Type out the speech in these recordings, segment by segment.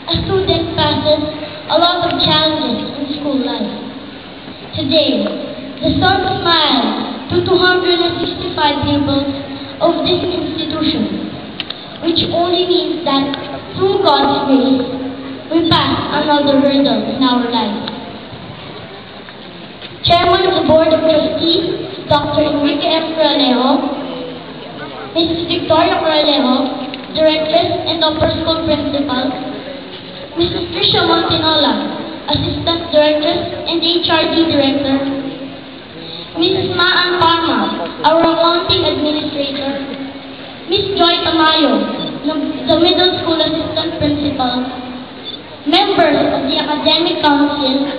A student passes a lot of challenges in school life. Today, the sun smiles to 265 pupils of this institution, which only means that through God's grace, we pass another hurdle in our lives. Chairman of the Board of Trustees, Dr. Enrique M. Coralejo, Mrs. Victoria Coralejo, Directress and Upper School Principal, Mrs. Tricia Montinola, Assistant Directress and HRD Director, Mrs. Maan Parma, our accounting administrator, Ms. Joy Tamayo, the Middle School Assistant Principal, members of the Academic Council,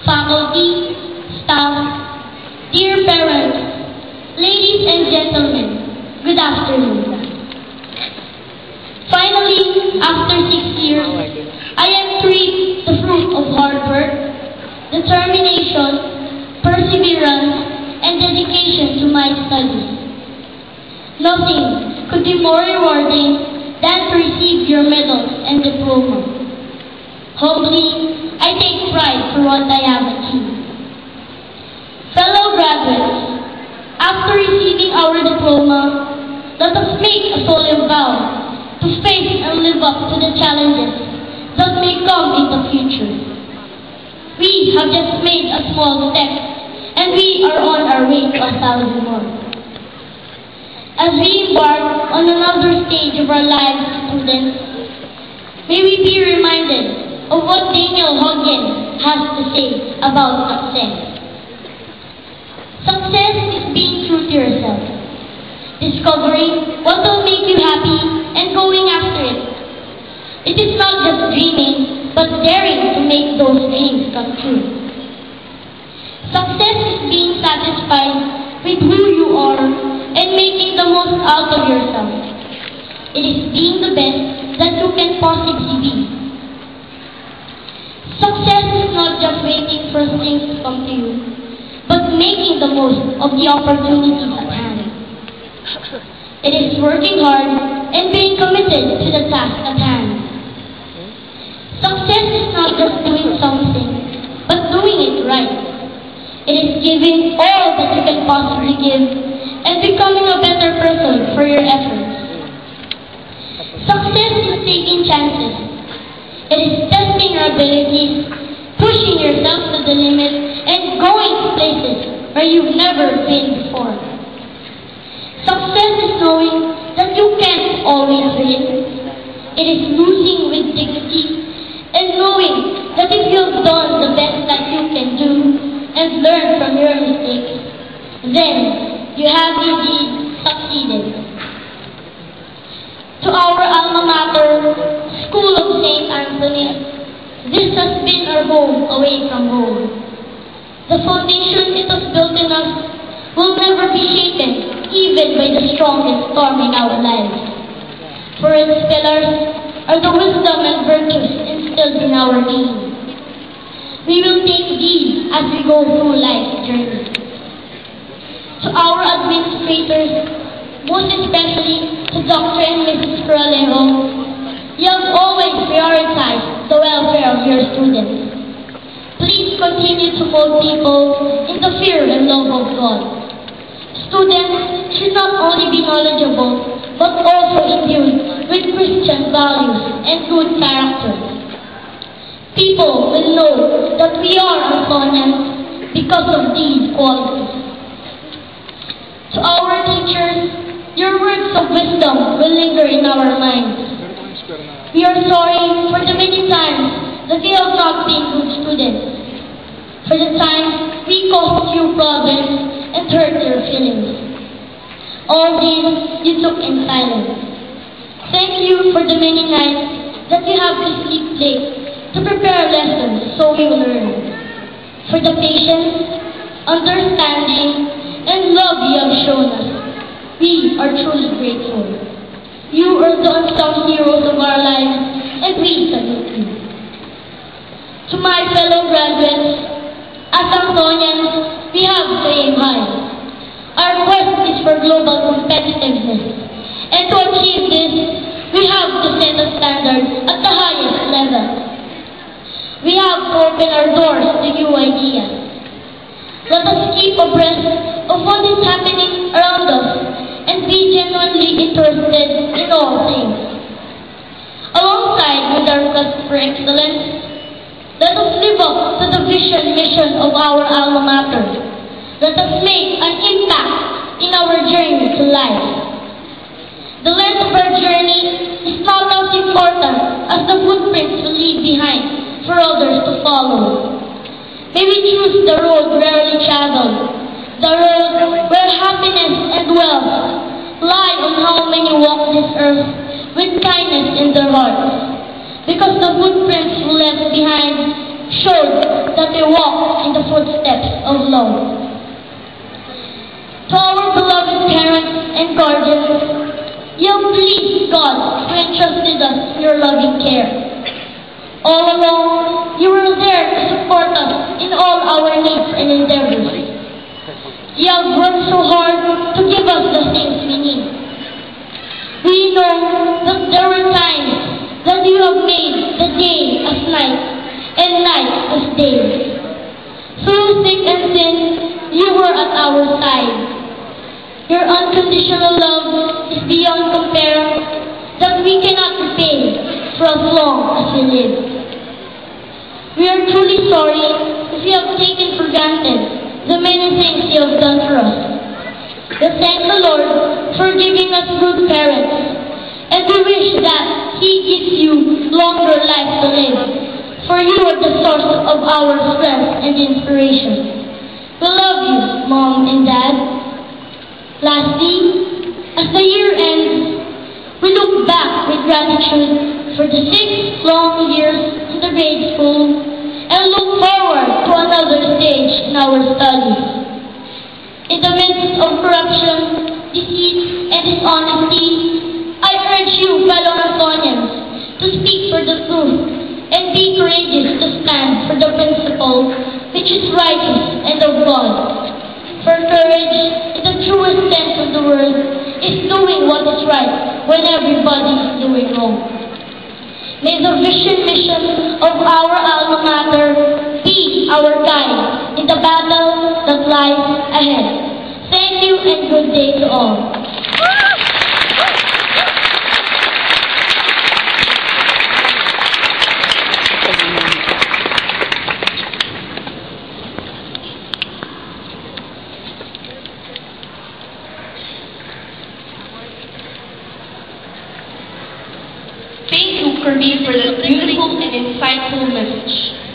faculty, staff, dear parents, ladies and gentlemen, good afternoon. Finally, after 6 years, I have reaped the fruit of hard work, determination, perseverance, and dedication to my studies. Nothing could be more rewarding than to receive your medals and diploma. Humbly, I take pride for what I have achieved. Fellow graduates, after receiving our diploma, let us make a solemn vow to face and live up to the challenges that may come in the future. We have just made a small step, and we are on our way to 1,000 more. As we embark on another stage of our lives as students, may we be reminded of what Daniel Hoggen has to say about success. Success is being true to yourself, discovering what will make you happy and going after it. It is not just dreaming, but daring to make those dreams come true. Success is being satisfied with who you are and making the most out of yourself. It is being the best that you can possibly be. Success is not just waiting for things to come to you, but making the most of the opportunities at hand. It is working hard and being committed to the task at hand. Success is not just doing something, but doing it right. It is giving all that you can possibly give and becoming a better person for your efforts. Success is taking chances. It is testing your abilities, pushing yourself to the limit, and going to places where you've never been before. Success is knowing that you can't always win. It is losing with dignity and knowing that if you've done the best that you can do and learn from your mistakes, then you have indeed succeeded. To our alma mater, School of St. Anthony, this has been our home away from home. The foundation it has built in us will never be shaken, even by the strongest storm in our lives. For its pillars are the wisdom and virtues instilled in our being. We will take these as we go through life's journey. To our administrators, most especially to Dr. and Mrs. Coralejo, you have always prioritized the welfare of your students. Please continue to mold people in the fear and love of God. Students should not only be knowledgeable, but also imbued with Christian values and good character. People will know that we are Antonians because of these qualities. To our teachers, your words of wisdom will linger in our minds. We are sorry for the many times that we have not been good students, for the times we caused you problems and hurt your feelings. All these you took in silence. Thank you for the many nights that you have to sleep late to prepare lessons so you learn. For the patience, understanding, and love you have shown us, we are truly grateful. You are the unsung heroes of our lives, and we salute you. To my fellow graduates, as Antonians, we have to aim high. Our quest is for global competitiveness, and to achieve this, we have to set a standard at the highest level. We have to open our doors to new ideas. Let us keep abreast of what is happening around us and be genuinely interested in all things. Alongside with our quest for excellence, let us live up to the vision mission of our alma mater. Let us make an impact in our journey to life. The length of our journey is not as important as the footprints we leave behind for others to follow. May we choose the road rarely traveled, the road where happiness and wealth lie on how many walk this earth with kindness in their hearts. Because the footprints we left behind showed that they walked in the footsteps of love. To our beloved parents and guardians, you have pleased God who entrusted us in your loving care. All along, you were there to support us in all our needs and endeavors. You have worked so hard to give us the things we need. We know that there were times that you have made the day as night and night as day. Through thick and thin, you were at our side. Your unconditional love is beyond compare that we cannot repay for as long as we live. We are truly sorry if you have taken for granted the many things you have done for us. We thank the Lord for giving us good parents, and we wish that He gives you longer life to live, for you are the source of our strength and inspiration. We love you, Mom and Dad. Lastly, as the year ends, we look back with gratitude for the 6 long years in the grade school and look forward to another stage in our studies. In the midst of corruption, deceit, and dishonesty, I urge you, fellow Antonians, to speak for the truth and be courageous to stand for the principle which is righteous and of God. For courage, in the truest sense of the word, is doing what is right when everybody is doing wrong. May the vision mission of our alma mater be our guide in the battle that lies ahead. Thank you and good day to all. Thank you, Kirby, for that beautiful and insightful message.